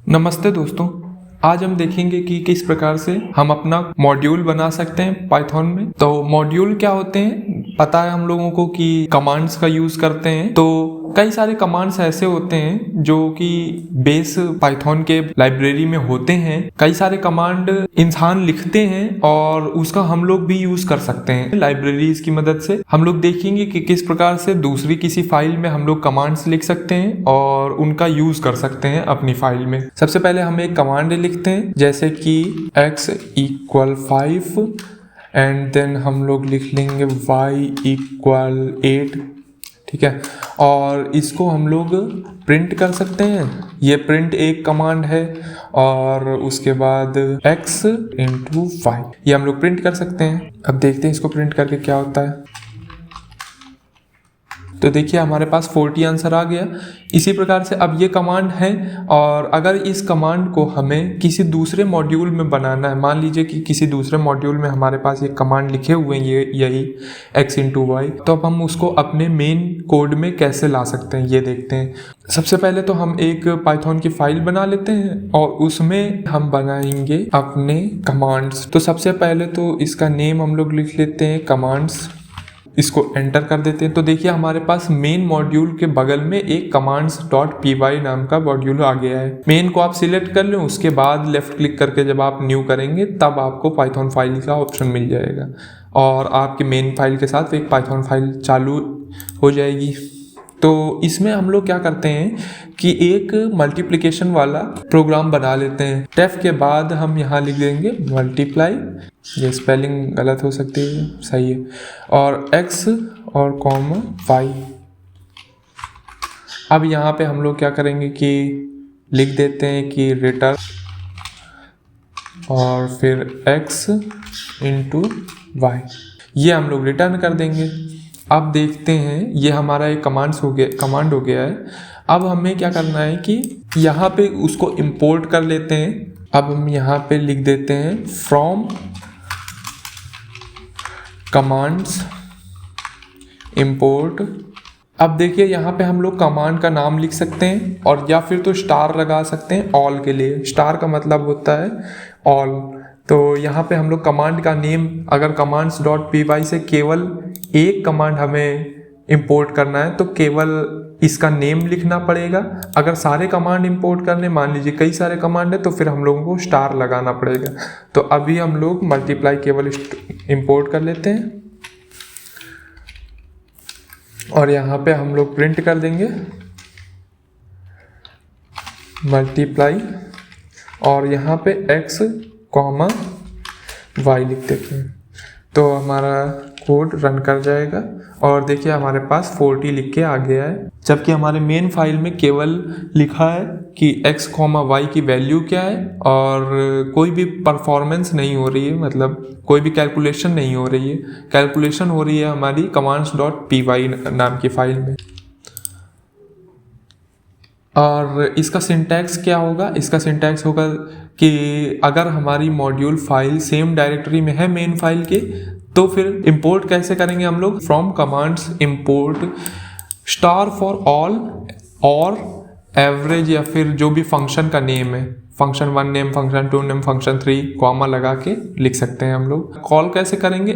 नमस्ते दोस्तों। आज हम देखेंगे कि किस प्रकार से हम अपना मॉड्यूल बना सकते हैं पाइथन में। तो मॉड्यूल क्या होते हैं, पता है हम लोगों को कि कमांड्स का यूज करते हैं। तो कई सारे कमांड्स ऐसे होते हैं जो कि बेस पाइथन के लाइब्रेरी में होते हैं। कई सारे कमांड इंसान लिखते हैं और उसका हम लोग भी यूज कर सकते हैं लाइब्रेरीज की मदद से। हम लोग देखेंगे कि किस प्रकार से दूसरी किसी फाइल में हम लोग कमांड्स लिख सकते हैं और उनका यूज कर सकते हैं अपनी फाइल में। सबसे पहले हम एक कमांड लिखते हैं जैसे कि x = 5 एंड देन हम लोग लिख लेंगे y = 8। ठीक है, और इसको हम लोग प्रिंट कर सकते हैं। ये प्रिंट एक कमांड है और उसके बाद x × 5 ये हम लोग प्रिंट कर सकते हैं। अब देखते हैं इसको प्रिंट करके क्या होता है। तो देखिए हमारे पास 40 आंसर आ गया। इसी प्रकार से अब ये कमांड है और अगर इस कमांड को हमें किसी दूसरे मॉड्यूल में बनाना है, मान लीजिए कि किसी दूसरे मॉड्यूल में हमारे पास ये कमांड लिखे हुए हैं यही x × y, तो अब हम उसको अपने मेन कोड में कैसे ला सकते हैं ये देखते हैं। सबसे पहले तो हम एक पाइथन की फाइल बना लेते हैं और उसमें हम बनाएंगे अपने कमांड्स। तो सबसे पहले तो इसका नेम हम लोग लिख लेते हैं कमांड्स, इसको एंटर कर देते हैं। तो देखिए हमारे पास मेन मॉड्यूल के बगल में एक commands.py नाम का मॉड्यूल आ गया है। मेन को आप सिलेक्ट कर लें, उसके बाद लेफ्ट क्लिक करके जब आप न्यू करेंगे तब आपको पाइथन फाइल का ऑप्शन मिल जाएगा और आपके मेन फाइल के साथ एक पाइथन फाइल चालू हो जाएगी। तो इसमें हम लोग क्या करते हैं कि एक मल्टीप्लिकेशन वाला प्रोग्राम बना लेते हैं। टेफ के बाद हम यहाँ लिख देंगे मल्टीप्लाई, ये स्पेलिंग गलत हो सकती है, सही है, और x और कॉमा y। अब यहाँ पे हम लोग क्या करेंगे कि लिख देते हैं कि रिटर्न और फिर x × y, ये हम लोग रिटर्न कर देंगे। अब देखते हैं ये हमारा एक कमांड हो गया है। अब हमें क्या करना है कि यहाँ पे उसको इंपोर्ट कर लेते हैं। अब हम यहाँ पे लिख देते हैं फ्रॉम कमांड्स इंपोर्ट। अब देखिए यहाँ पे हम लोग कमांड का नाम लिख सकते हैं और या फिर तो स्टार लगा सकते हैं ऑल के लिए। स्टार का मतलब होता है ऑल। तो यहाँ पे हम लोग कमांड का नेम, अगर commands.py से केवल एक कमांड हमें इंपोर्ट करना है तो केवल इसका नेम लिखना पड़ेगा। अगर सारे कमांड इंपोर्ट करने, मान लीजिए कई सारे कमांड है, तो फिर हम लोगों को स्टार लगाना पड़ेगा। तो अभी हम लोग मल्टीप्लाई केवल इंपोर्ट कर लेते हैं और यहाँ पे हम लोग प्रिंट कर देंगे मल्टीप्लाई और यहाँ पे x, y लिख देते हैं। तो हमारा कोड रन कर जाएगा और देखिए हमारे पास 40 लिख के आ गया है, जबकि हमारे मेन फाइल में केवल लिखा है कि x, y की वैल्यू क्या है और कोई भी परफॉर्मेंस नहीं हो रही है, मतलब कोई भी कैलकुलेशन नहीं हो रही है। कैलकुलेशन हो रही है हमारी commands.py नाम की फाइल में। और इसका सिंटैक्स क्या होगा? इसका सिंटैक्स होगा कि अगर हमारी मॉड्यूल फाइल सेम डायरेक्टरी में है मेन फाइल के, तो फिर इंपोर्ट कैसे करेंगे हम लोग? From commands import star for all और एवरेज, या फिर जो भी फंक्शन का नेम है, function 1 name, function 2 name, function 3, comma लगा के लिख सकते हैं हम लोग। कॉल कैसे करेंगे?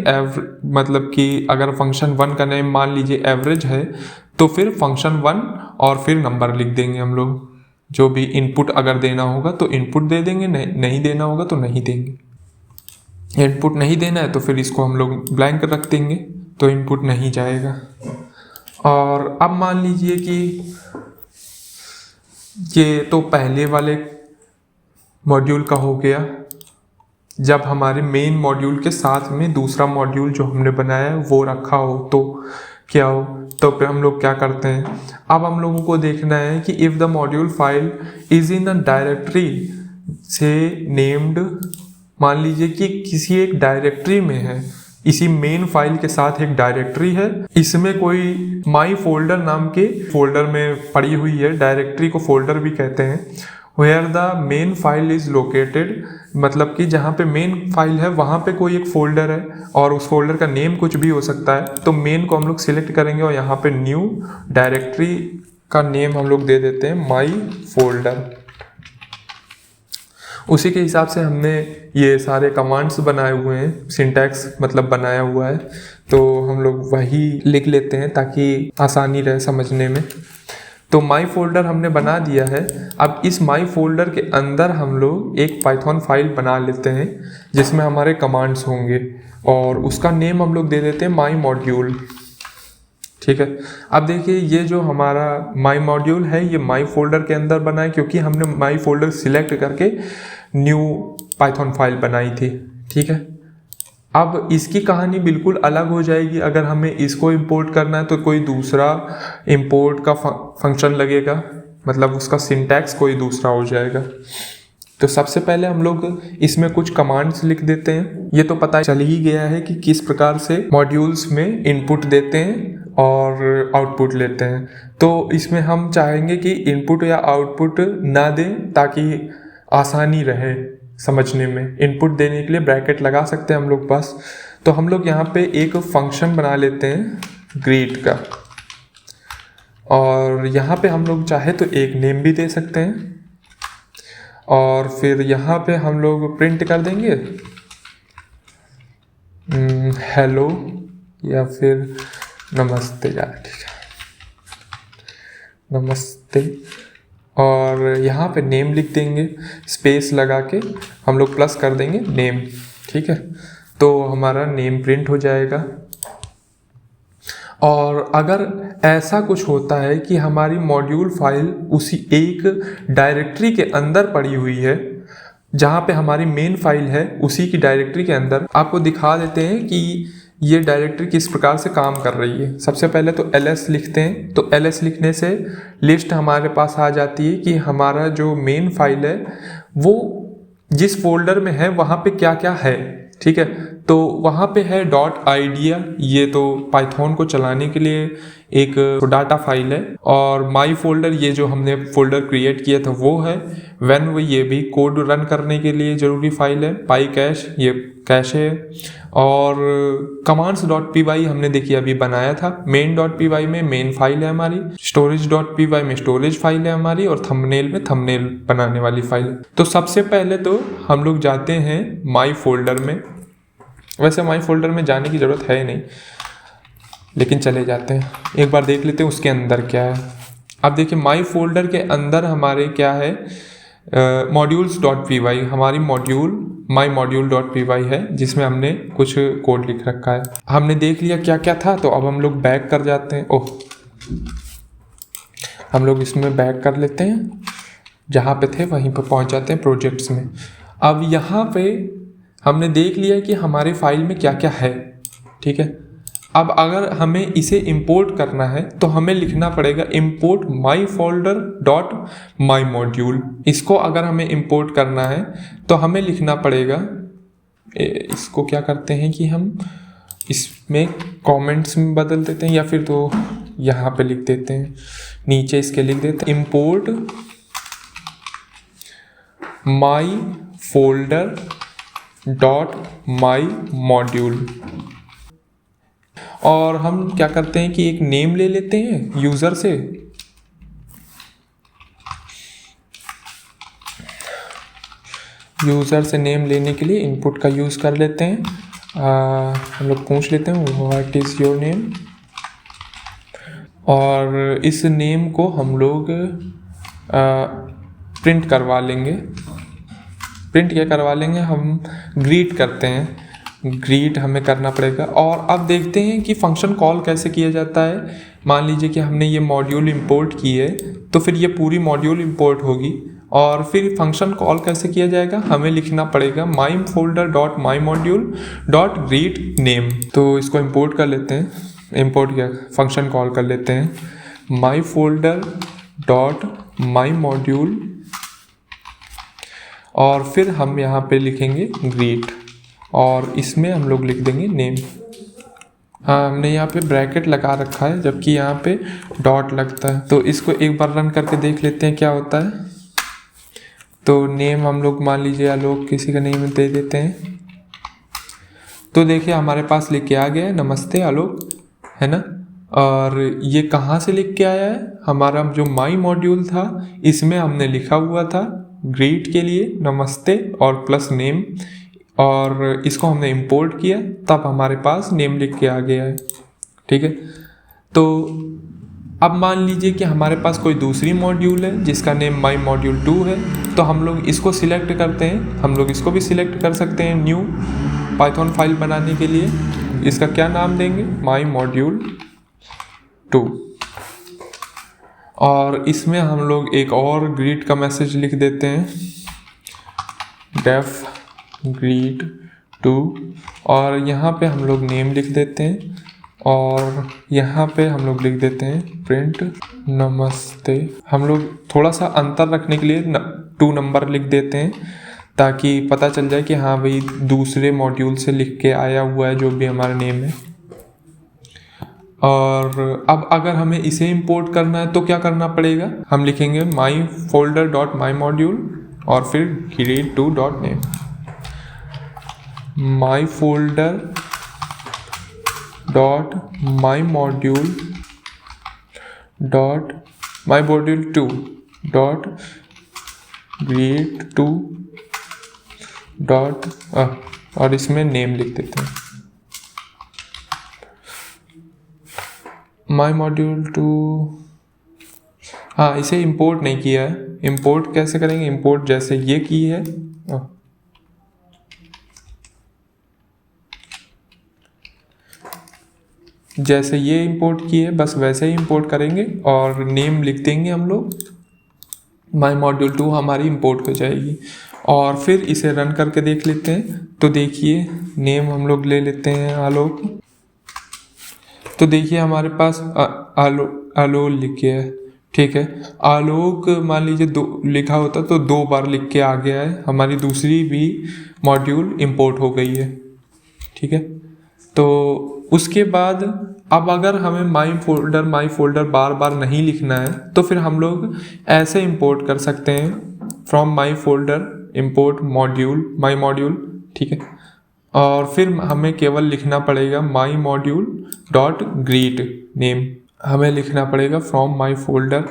मतलब कि अगर फंक्शन 1 का नेम मान लीजिए एवरेज है तो फिर फंक्शन 1 और फिर नंबर लिख देंगे हम लोग। जो भी इनपुट अगर देना होगा तो इनपुट दे देंगे, नहीं देना होगा तो नहीं देंगे। इनपुट नहीं देना है तो फिर इसको हम लोग ब्लैंक रख देंगे, तो इनपुट नहीं जाएगा। और अब मान लीजिए कि ये तो पहले वाले मॉड्यूल का हो गया। जब हमारे मेन मॉड्यूल के साथ में दूसरा मॉड्यूल जो हमने बनाया है वो रखा हो तो क्या हो, तो फिर हम लोग क्या करते हैं, अब हम लोगों को देखना है कि if the module file is in a directory से नेम्ड, मान लीजिए कि किसी एक डायरेक्टरी में है, इसी मेन फाइल के साथ एक डायरेक्टरी है, इसमें कोई माई फोल्डर नाम के फोल्डर में पड़ी हुई है। डायरेक्टरी को फोल्डर भी कहते हैं। Where the main file is located, मतलब कि जहाँ पे मेन फाइल है वहाँ पे कोई एक फोल्डर है और उस फोल्डर का नेम कुछ भी हो सकता है। तो मेन को हम लोग सिलेक्ट करेंगे और यहाँ पे न्यू डायरेक्टरी का नेम हम लोग दे देते हैं माई फोल्डर। उसी के हिसाब से हमने ये सारे कमांड्स बनाए हुए हैं, सिंटैक्स मतलब बनाया हुआ है, तो हम लोग वही लिख लेते हैं ताकि आसानी रहे समझने में। तो माई फोल्डर हमने बना दिया है। अब इस माई फोल्डर के अंदर हम लोग एक पाइथन फाइल बना लेते हैं जिसमें हमारे कमांड्स होंगे, और उसका नेम हम लोग दे देते हैं माई मॉड्यूल। ठीक है, अब देखिए ये जो हमारा माई मॉड्यूल है ये माई फोल्डर के अंदर बना है, क्योंकि हमने माई फोल्डर सिलेक्ट करके न्यू पाइथन फाइल बनाई थी। ठीक है, अब इसकी कहानी बिल्कुल अलग हो जाएगी। अगर हमें इसको इंपोर्ट करना है तो कोई दूसरा इंपोर्ट का फंक्शन लगेगा, मतलब उसका सिंटैक्स कोई दूसरा हो जाएगा। तो सबसे पहले हम लोग इसमें कुछ कमांड्स लिख देते हैं। ये तो पता चल ही गया है कि किस प्रकार से मॉड्यूल्स में इनपुट देते हैं और आउटपुट लेते हैं। तो इसमें हम चाहेंगे कि इनपुट या आउटपुट ना दें ताकि आसानी रहे समझने में। इनपुट देने के लिए ब्रैकेट लगा सकते हैं हम लोग पास। तो हम लोग यहाँ पे एक फंक्शन बना लेते हैं ग्रीट का, और यहाँ पे हम लोग चाहे तो एक नेम भी दे सकते हैं, और फिर यहाँ पे हम लोग प्रिंट कर देंगे हेलो या फिर नमस्ते यार, ठीक है, नमस्ते। और यहाँ पे नेम लिख देंगे, स्पेस लगा के हम लोग प्लस कर देंगे नेम। ठीक है, तो हमारा नेम प्रिंट हो जाएगा। और अगर ऐसा कुछ होता है कि हमारी मॉड्यूल फाइल उसी एक डायरेक्टरी के अंदर पड़ी हुई है, जहाँ पे हमारी मेन फाइल है उसी की डायरेक्टरी के अंदर, आपको दिखा देते हैं कि ये डायरेक्टरी किस प्रकार से काम कर रही है। सबसे पहले तो ls लिखते हैं, तो ls लिखने से लिस्ट हमारे पास आ जाती है कि हमारा जो मेन फाइल है वो जिस फोल्डर में है वहाँ पे क्या क्या है। ठीक है, तो वहाँ पे है .idea, ये तो पाइथन को चलाने के लिए एक डाटा फाइल है। और माई फोल्डर, ये जो हमने फोल्डर क्रिएट किया था वो है। when, वो ये भी कोड रन करने के लिए ज़रूरी फाइल है। PyCache, ये कैश है। और commands.py हमने देखिए अभी बनाया था। main.py में मेन फाइल है हमारी, storage.py में स्टोरेज फाइल है हमारी, और थंबनेल में थंबनेल बनाने वाली फाइल है। तो सबसे पहले तो हम लोग जाते हैं माई फोल्डर में। वैसे माई फोल्डर में जाने की ज़रूरत है नहीं, लेकिन चले जाते हैं, एक बार देख लेते हैं उसके अंदर क्या है। अब देखिए माई फोल्डर के अंदर हमारे क्या है, modules.py, हमारी मॉड्यूल माई मॉड्यूल.py है जिसमें हमने कुछ कोड लिख रखा है। हमने देख लिया क्या क्या था, तो अब हम लोग बैक कर जाते हैं। ओह, हम लोग इसमें बैक कर लेते हैं, जहाँ पे थे वहीं पर पहुँच जाते हैं प्रोजेक्ट्स में। अब यहाँ पे हमने देख लिया कि हमारी फाइल में क्या क्या है। ठीक है, अब अगर हमें इसे इंपोर्ट करना है तो हमें लिखना पड़ेगा import my folder dot my module। इसको अगर हमें इंपोर्ट करना है तो हमें लिखना पड़ेगा, इसको क्या करते हैं कि हम इसमें कमेंट्स में बदल देते हैं, या फिर तो यहाँ पे लिख देते हैं, नीचे इसके लिख देते हैं import my folder dot my module। और हम क्या करते हैं कि एक नेम ले लेते हैं यूज़र से, यूज़र से नेम लेने के लिए इनपुट का यूज़ कर लेते हैं। हम लोग पूछ लेते हैं व्हाट इज़ योर नेम, और इस नेम को हम लोग प्रिंट करवा लेंगे। प्रिंट क्या करवा लेंगे, हम ग्रीट करते हैं, ग्रीट हमें करना पड़ेगा। और अब देखते हैं कि फंक्शन कॉल कैसे किया जाता है। मान लीजिए कि हमने ये मॉड्यूल इंपोर्ट की है, तो फिर ये पूरी मॉड्यूल इंपोर्ट होगी, और फिर फंक्शन कॉल कैसे किया जाएगा, हमें लिखना पड़ेगा my folder dot my module dot greet name. तो इसको इंपोर्ट कर लेते हैं, इंपोर्ट किया फंक्शन कॉल कर लेते हैं माई फोल्डर डॉट माई मॉड्यूल, और फिर हम यहाँ पे लिखेंगे ग्रीट, और इसमें हम लोग लिख देंगे नेम। हाँ, हमने यहाँ पे ब्रैकेट लगा रखा है जबकि यहाँ पे डॉट लगता है। तो इसको एक बार रन करके देख लेते हैं क्या होता है। तो नेम हम लोग मान लीजिए आलोक किसी का नेम दे देते हैं, तो देखिए हमारे पास लिख के आ गया है नमस्ते आलोक, है ना। और ये कहाँ से लिख के आया है, हमारा जो माई मॉड्यूल था इसमें हमने लिखा हुआ था ग्रीट के लिए नमस्ते और प्लस नेम, और इसको हमने इंपोर्ट किया तब हमारे पास नेम लिख के आ गया है। ठीक है, तो अब मान लीजिए कि हमारे पास कोई दूसरी मॉड्यूल है जिसका नेम माई मॉड्यूल 2 है, तो हम लोग इसको सिलेक्ट करते हैं। हम लोग इसको भी सिलेक्ट कर सकते हैं न्यू पाइथन फाइल बनाने के लिए। इसका क्या नाम देंगे, माई मॉड्यूल 2, और इसमें हम लोग एक और ग्रीट का मैसेज लिख देते हैं, डेफ ग्रीट 2, और यहाँ पे हम लोग नेम लिख देते हैं, और यहाँ पे हम लोग लिख देते हैं प्रिंट नमस्ते। हम लोग थोड़ा सा अंतर रखने के लिए 2 नंबर लिख देते हैं ताकि पता चल जाए कि हाँ भाई दूसरे मॉड्यूल से लिख के आया हुआ है जो भी हमारा नेम है। और अब अगर हमें इसे इंपोर्ट करना है तो क्या करना पड़ेगा, हम लिखेंगे माई फोल्डर डॉट माई मॉड्यूल और फिर greet 2 dot name, my folder dot my module dot my module 2 dot greet 2 dot और इसमें नेम लिख देते हैं, माई मॉड्यूल 2। हाँ, इसे इंपोर्ट नहीं किया है। इंपोर्ट कैसे करेंगे, इंपोर्ट जैसे ये की है, जैसे ये इंपोर्ट की है बस वैसे ही इंपोर्ट करेंगे और नेम लिख देंगे हम लोग, माई मॉड्यूल 2 हमारी इंपोर्ट हो जाएगी। और फिर इसे रन करके देख लेते हैं। तो देखिए नेम हम लोग ले लेते हैं आलोक, तो देखिए हमारे पास आलोक लिख के है। ठीक है, आलोक मान लीजिए 2 लिखा होता तो 2 बार लिख के आ गया है, हमारी दूसरी भी मॉड्यूल इंपोर्ट हो गई है। ठीक है, तो उसके बाद अब अगर हमें माई फोल्डर बार बार नहीं लिखना है तो फिर हम लोग ऐसे इंपोर्ट कर सकते हैं, from my folder import module my module. ठीक है, और फिर हमें केवल लिखना पड़ेगा माई मॉड्यूल डॉट ग्रीट नेम, हमें लिखना पड़ेगा फ्रॉम माई फोल्डर।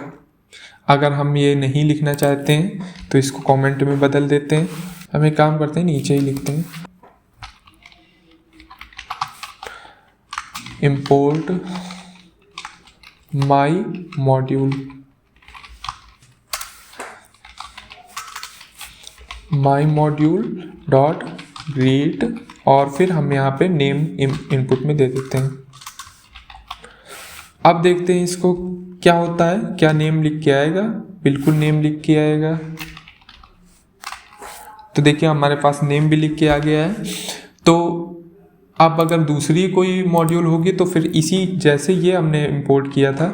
अगर हम ये नहीं लिखना चाहते हैं तो इसको कमेंट में बदल देते हैं। हम एक काम करते हैं, नीचे ही लिखते हैं, import my module dot greet, और फिर हम यहाँ पे नेम इनपुट में दे देते हैं। अब देखते हैं इसको क्या होता है, क्या नेम लिख के आएगा। बिल्कुल नेम लिख के आएगा। तो देखिए हमारे पास नेम भी लिख के आ गया है। तो अब अगर दूसरी कोई मॉड्यूल होगी तो फिर इसी जैसे ये हमने इंपोर्ट किया था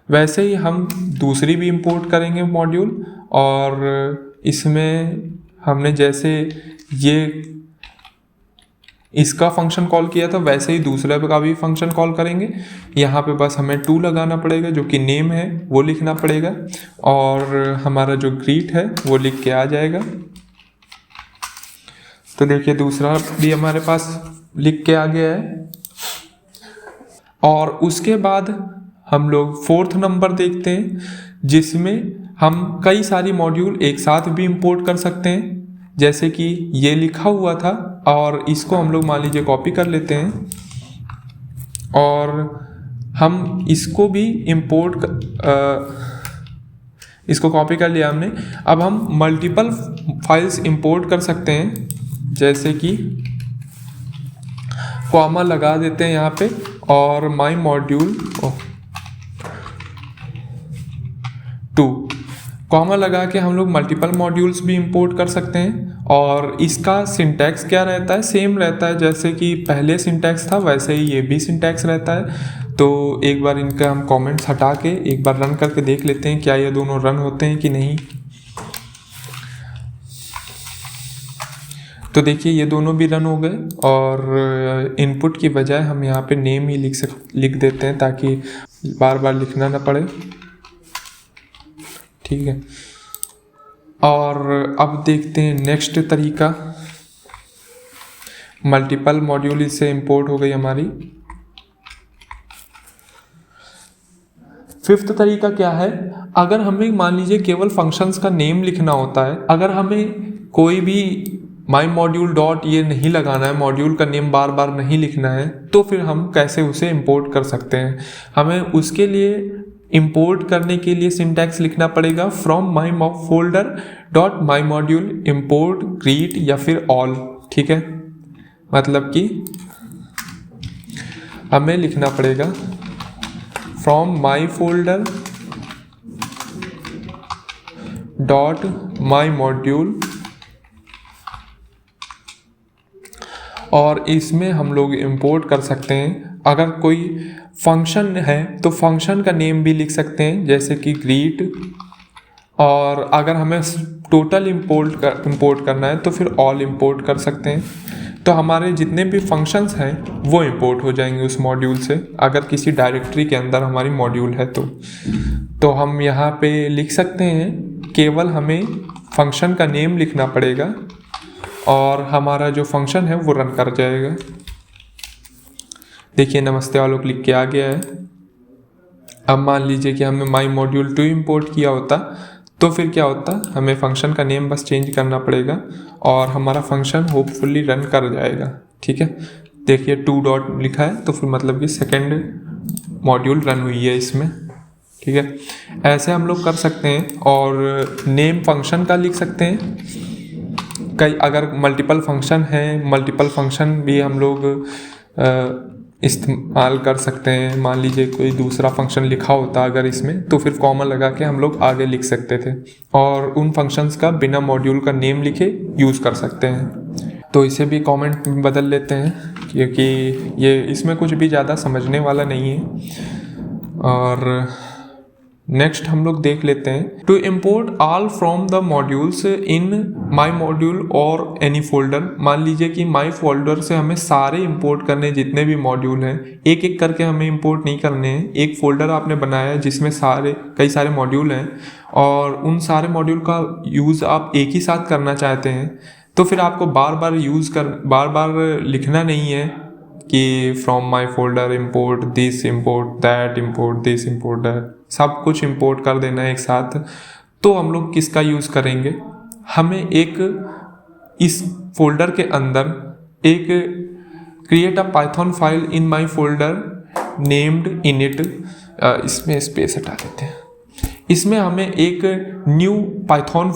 वैसे ही हम दूसरी भी इंपोर्ट करेंगे मॉड्यूल, और इसमें हमने जैसे ये इसका फंक्शन कॉल किया था वैसे ही दूसरे का भी फंक्शन कॉल करेंगे। यहाँ पे बस हमें 2 लगाना पड़ेगा, जो कि नेम है वो लिखना पड़ेगा, और हमारा जो ग्रीट है वो लिख के आ जाएगा। तो देखिए दूसरा भी हमारे पास लिख के आ गया है। और उसके बाद हम लोग 4th नंबर देखते हैं, जिसमें हम कई सारी मॉड्यूल एक साथ भी इंपोर्ट कर सकते हैं। जैसे कि ये लिखा हुआ था और इसको हम लोग मान लीजिए कॉपी कर लेते हैं, और हम इसको भी इसको कॉपी कर लिया हमने। अब हम मल्टीपल फाइल्स इंपोर्ट कर सकते हैं, जैसे कि कॉमा लगा देते हैं यहाँ पे, और माई मॉड्यूल 2 कॉमा लगा के हम लोग मल्टीपल मॉड्यूल्स भी इंपोर्ट कर सकते हैं। और इसका सिंटैक्स क्या रहता है, सेम रहता है, जैसे कि पहले सिंटैक्स था वैसे ही ये भी सिंटैक्स रहता है। तो एक बार इनका हम कमेंट्स हटा के एक बार रन करके देख लेते हैं क्या ये दोनों रन होते हैं कि नहीं। तो देखिए ये दोनों भी रन हो गए, और इनपुट की बजाय हम यहाँ पे नेम ही लिख देते हैं ताकि बार बार लिखना ना पड़े। ठीक है, और अब देखते हैं नेक्स्ट तरीका। मल्टीपल मॉड्यूल इससे इंपोर्ट हो गई हमारी। 5th तरीका क्या है, अगर हमें मान लीजिए केवल फंक्शंस का नेम लिखना होता है, अगर हमें कोई भी माई मॉड्यूल डॉट ये नहीं लगाना है, मॉड्यूल का नेम बार बार नहीं लिखना है, तो फिर हम कैसे उसे इंपोर्ट कर सकते हैं? हमें उसके लिए इंपोर्ट करने के लिए सिंटैक्स लिखना पड़ेगा from my folder dot my module import greet या फिर ऑल। ठीक है, मतलब कि हमें लिखना पड़ेगा from my folder dot my module, और इसमें हम लोग इंपोर्ट कर सकते हैं। अगर कोई फंक्शन है तो फंक्शन का नेम भी लिख सकते हैं, जैसे कि ग्रीट, और अगर हमें टोटल इंपोर्ट करना है तो फिर ऑल इंपोर्ट कर सकते हैं। तो हमारे जितने भी फंक्शंस हैं वो इंपोर्ट हो जाएंगे उस मॉड्यूल से, अगर किसी डायरेक्टरी के अंदर हमारी मॉड्यूल है तो हम यहाँ पे लिख सकते हैं, केवल हमें फंक्शन का नेम लिखना पड़ेगा और हमारा जो फंक्शन है वो रन कर जाएगा। देखिए नमस्ते आलोक लिख के आ गया है। अब मान लीजिए कि हमने माई मॉड्यूल 2 इंपोर्ट किया होता तो फिर क्या होता, हमें फंक्शन का नेम बस चेंज करना पड़ेगा और हमारा फंक्शन होपफुली रन कर जाएगा। ठीक है, देखिए 2 डॉट लिखा है तो फिर मतलब कि सेकेंड मॉड्यूल रन हुई है इसमें। ठीक है, ऐसे हम लोग कर सकते हैं। और नेम फंक्शन का लिख सकते हैं। कई अगर मल्टीपल फंक्शन हैं, मल्टीपल फंक्शन भी हम लोग इस्तेमाल कर सकते हैं। मान लीजिए कोई दूसरा फंक्शन लिखा होता अगर इसमें, तो फिर कॉमा लगा के हम लोग आगे लिख सकते थे और उन फंक्शंस का बिना मॉड्यूल का नेम लिखे यूज़ कर सकते हैं। तो इसे भी कमेंट में बदल लेते हैं, क्योंकि ये इसमें कुछ भी ज़्यादा समझने वाला नहीं है। और नेक्स्ट हम लोग देख लेते हैं, to import all from the modules in my module और एनी फोल्डर। मान लीजिए कि माई फोल्डर से हमें सारे इंपोर्ट करने, जितने भी मॉड्यूल हैं एक एक करके हमें इंपोर्ट नहीं करने हैं। एक फोल्डर आपने बनाया है जिसमें कई सारे मॉड्यूल हैं और उन सारे मॉड्यूल का यूज़ आप एक ही साथ करना चाहते हैं, तो फिर आपको बार बार लिखना नहीं है कि from my folder import this, import that, import this, import that, सब कुछ इंपोर्ट कर देना है एक साथ। तो हम लोग किसका यूज़ करेंगे, हमें एक इस फोल्डर के अंदर एक create a Python file in my folder named init, इसमें स्पेस हटा देते हैं। इसमें हमें एक न्यू पाइथन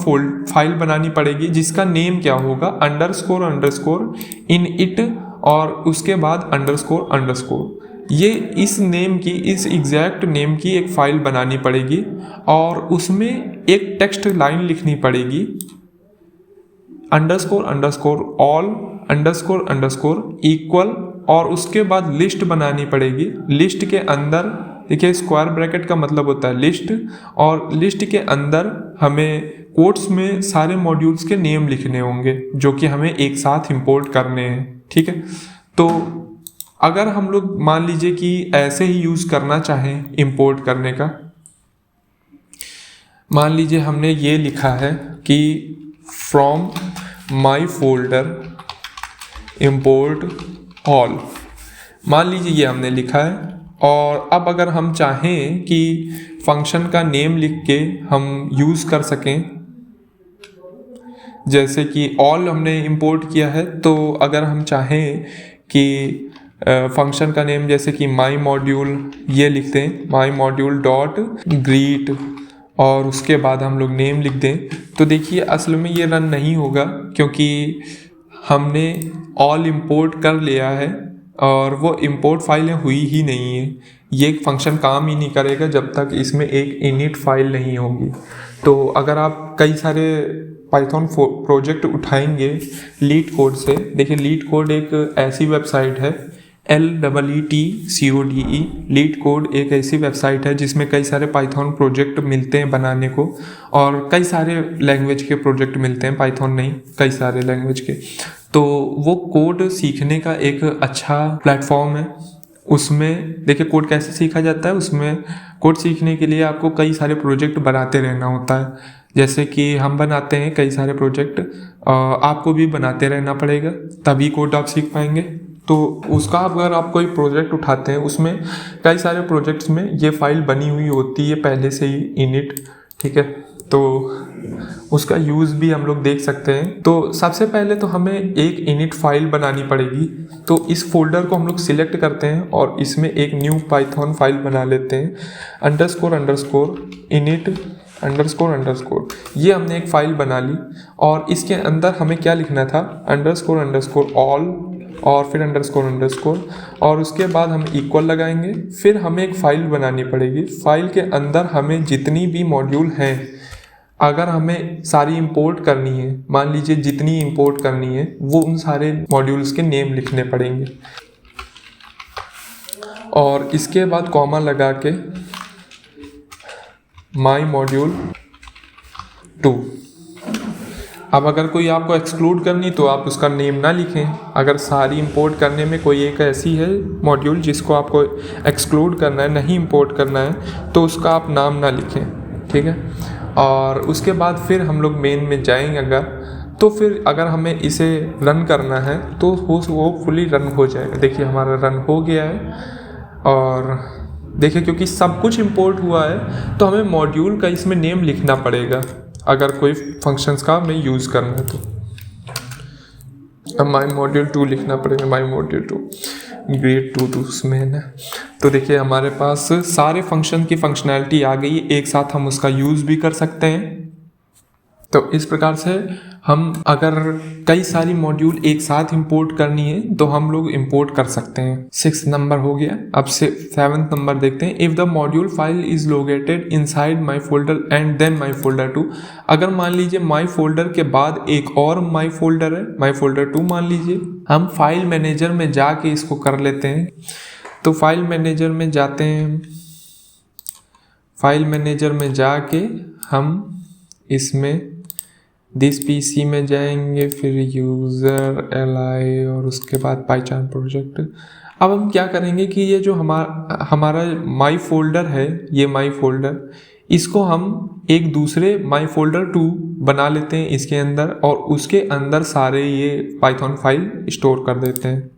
फाइल बनानी पड़ेगी जिसका नेम क्या होगा, अंडरस्कोर अंडरस्कोर इन इट, और उसके बाद अंडरस्कोर अंडरस्कोर। ये इस नेम की, इस एग्जैक्ट नेम की एक फ़ाइल बनानी पड़ेगी और उसमें एक टेक्स्ट लाइन लिखनी पड़ेगी, underscore underscore all underscore underscore equal, और उसके बाद लिस्ट बनानी पड़ेगी। लिस्ट के अंदर देखिए स्क्वायर ब्रैकेट का मतलब होता है लिस्ट, और लिस्ट के अंदर हमें कोट्स में सारे मॉड्यूल्स के नेम लिखने होंगे जो कि हमें एक साथ इंपोर्ट करने हैं। ठीक है, तो अगर हम लोग मान लीजिए कि ऐसे ही यूज़ करना चाहें इंपोर्ट करने का, मान लीजिए हमने ये लिखा है कि from my folder import all, मान लीजिए ये हमने लिखा है। और अब अगर हम चाहें कि फंक्शन का नेम लिख के हम यूज़ कर सकें, जैसे कि ऑल हमने इंपोर्ट किया है, तो अगर हम चाहें कि फंक्शन का नेम जैसे कि माई मॉड्यूल ये लिख दें, माई मॉड्यूल डॉट ग्रीट, और उसके बाद हम लोग नेम लिख दें, तो देखिए असल में ये रन नहीं होगा क्योंकि हमने ऑल इंपोर्ट कर लिया है और वो इंपोर्ट फाइलें हुई ही नहीं है। ये फंक्शन काम ही नहीं करेगा जब तक इसमें एक इनिट फाइल नहीं होगी। तो अगर आप कई सारे पाइथन प्रोजेक्ट उठाएंगे लीड कोड से, देखिए लीड कोड एक ऐसी वेबसाइट है, LEETCODE, लीड कोड एक ऐसी वेबसाइट है जिसमें कई सारे पाइथन प्रोजेक्ट मिलते हैं बनाने को, और कई सारे लैंग्वेज के प्रोजेक्ट मिलते हैं, पाइथन नहीं कई सारे लैंग्वेज के। तो वो कोड सीखने का एक अच्छा प्लेटफॉर्म है। उसमें देखिए कोड कैसे सीखा जाता है, उसमें कोड सीखने के लिए आपको कई सारे प्रोजेक्ट बनाते रहना होता है। जैसे कि हम बनाते हैं कई सारे प्रोजेक्ट, आपको भी बनाते रहना पड़ेगा, तभी कोड आप सीख पाएंगे। तो उसका अगर आप कोई प्रोजेक्ट उठाते हैं, उसमें कई सारे प्रोजेक्ट्स में ये फाइल बनी हुई होती है पहले से ही इनिट, ठीक है। तो उसका यूज़ भी हम लोग देख सकते हैं। तो सबसे पहले तो हमें एक इनिट फाइल बनानी पड़ेगी। तो इस फोल्डर को हम लोग सिलेक्ट करते हैं और इसमें एक न्यू पाइथन फाइल बना लेते हैं, _ init _ ये हमने एक फ़ाइल बना ली। और इसके अंदर हमें क्या लिखना था, _all और फिर _ और उसके बाद हम इक्वल लगाएंगे। फिर हमें एक फ़ाइल बनानी पड़ेगी। फ़ाइल के अंदर हमें जितनी भी मॉड्यूल हैं, अगर हमें सारी इंपोर्ट करनी है, मान लीजिए जितनी इंपोर्ट करनी है, वो उन सारे मॉड्यूल्स के नेम लिखने पड़ेंगे। और इसके बाद कॉमा लगा के माई मॉड्यूल 2। अब अगर कोई आपको एक्सक्लूड करनी तो आप उसका नेम ना लिखें। अगर सारी इंपोर्ट करने में कोई एक ऐसी है मॉड्यूल जिसको आपको एक्सक्लूड करना है, नहीं इंपोर्ट करना है, तो उसका आप नाम ना लिखें, ठीक है। और उसके बाद फिर हम लोग मेन में जाएंगे। तो फिर अगर हमें इसे रन करना है तो वो फुली रन हो जाएगा। देखिए हमारा रन हो गया है। और देखिए क्योंकि सब कुछ इंपोर्ट हुआ है तो हमें मॉड्यूल का इसमें नेम लिखना पड़ेगा अगर कोई फंक्शंस का हमें यूज़ करना है तो। अब माई मॉड्यूल 2 लिखना पड़ेगा, माई मॉड्यूल 2 ग्रेड 2 उसमें है ना। तो देखिए हमारे पास सारे फंक्शन की फंक्शनैलिटी आ गई, एक साथ हम उसका यूज़ भी कर सकते हैं। तो इस प्रकार से हम अगर कई सारी मॉड्यूल एक साथ इंपोर्ट करनी है तो हम लोग इंपोर्ट कर सकते हैं। 6 नंबर हो गया। अब से 7th नंबर देखते हैं। If the module file is located inside my folder and then my folder 2। अगर मान लीजिए माई फोल्डर के बाद एक और माई फोल्डर है, माई फोल्डर 2 मान लीजिए, हम फाइल मैनेजर में जाके इसको कर लेते हैं। तो फाइल मैनेजर में जाते हैं, फाइल मैनेजर में जाके हम इसमें दिस पीसी में जाएंगे, फिर यूज़र li और उसके बाद पाइथन प्रोजेक्ट। अब हम क्या करेंगे कि ये जो हमारा माई फोल्डर है, ये माई फोल्डर, इसको हम एक दूसरे माई फोल्डर 2 बना लेते हैं इसके अंदर, और उसके अंदर सारे ये पाइथन फाइल स्टोर कर देते हैं।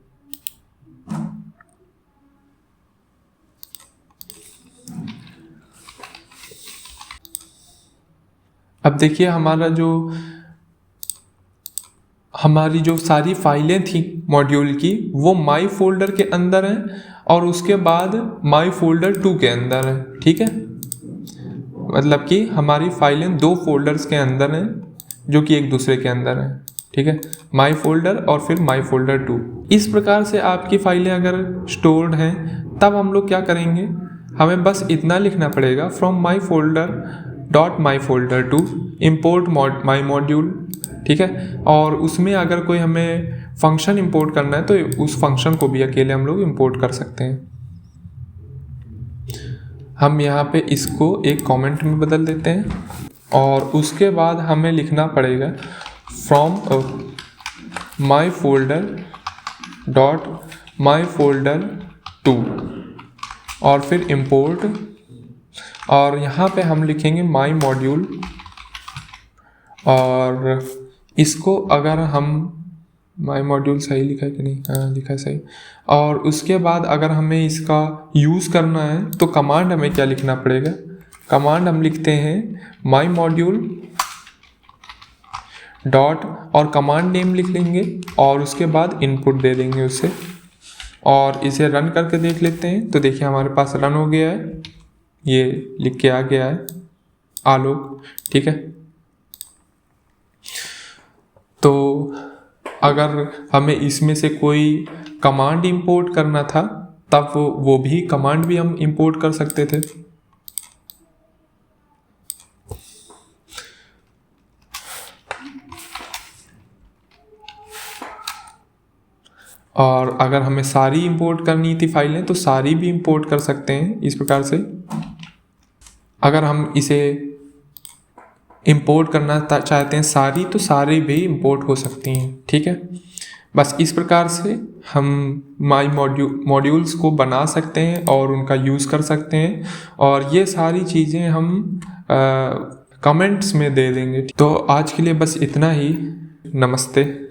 अब देखिए हमारी जो सारी फाइलें थी मॉड्यूल की वो माई फोल्डर के अंदर हैं और उसके बाद माई फोल्डर 2 के अंदर है, ठीक है। मतलब कि हमारी फाइलें 2 फोल्डर्स के अंदर हैं जो कि एक दूसरे के अंदर हैं, ठीक है। माई फोल्डर और फिर माई फोल्डर 2। इस प्रकार से आपकी फाइलें अगर स्टोर्ड हैं तब हम लोग क्या करेंगे, हमें बस इतना लिखना पड़ेगा, from my folder .myfolder2 import my module, ठीक है। और उसमें अगर कोई हमें फंक्शन इंपोर्ट करना है तो उस फंक्शन को भी अकेले हम लोग इंपोर्ट कर सकते हैं। हम यहाँ पे इसको एक कमेंट में बदल देते हैं और उसके बाद हमें लिखना पड़ेगा फ्रॉम myfolder.myfolder2 और फिर इंपोर्ट, और यहाँ पे हम लिखेंगे माई मॉड्यूल। और इसको अगर हम माई मॉड्यूल सही लिखा है कि नहीं, हाँ लिखा है सही। और उसके बाद अगर हमें इसका यूज़ करना है तो कमांड हमें क्या लिखना पड़ेगा, कमांड हम लिखते हैं माई मॉड्यूल डॉट और कमांड नेम लिख लेंगे और उसके बाद इनपुट दे देंगे उसे, और इसे रन करके देख लेते हैं। तो देखिए हमारे पास रन हो गया है, ये लिख के आ गया है आलोक, ठीक है। तो अगर हमें इसमें से कोई कमांड इंपोर्ट करना था तब वो भी कमांड भी हम इंपोर्ट कर सकते थे। और अगर हमें सारी इंपोर्ट करनी थी फाइलें तो सारी भी इंपोर्ट कर सकते हैं इस प्रकार से। अगर हम इसे इंपोर्ट करना चाहते हैं सारी, तो सारी भी इंपोर्ट हो सकती हैं, ठीक है। बस इस प्रकार से हम माई मॉड्यूल्स को बना सकते हैं और उनका यूज़ कर सकते हैं, और ये सारी चीज़ें हम कमेंट्स में दे देंगे। तो आज के लिए बस इतना ही। नमस्ते।